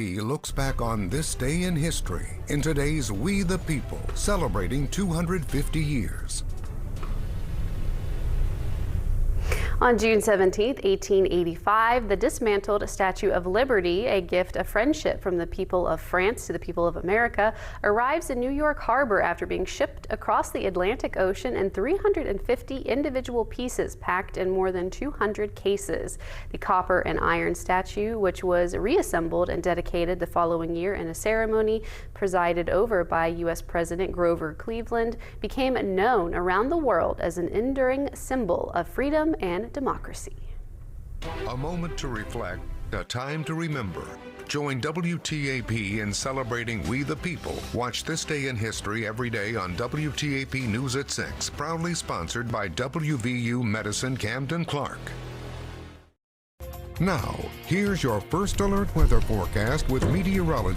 WTAP looks back on this day in history in today's We the People, celebrating 250 years. On June 17, 1885, the dismantled Statue of Liberty, a gift of friendship from the people of France to the people of America, arrives in New York Harbor after being shipped across the Atlantic Ocean in 350 individual pieces packed in more than 200 cases. The copper and iron statue, which was reassembled and dedicated the following year in a ceremony presided over by U.S. President Grover Cleveland, became known around the world as an enduring symbol of freedom and democracy. A moment to reflect, a time to remember. Join WTAP in celebrating We the People. Watch This Day in History every day on WTAP News at 6, proudly sponsored by WVU Medicine Camden Clark. Now, here's your first alert weather forecast with meteorologist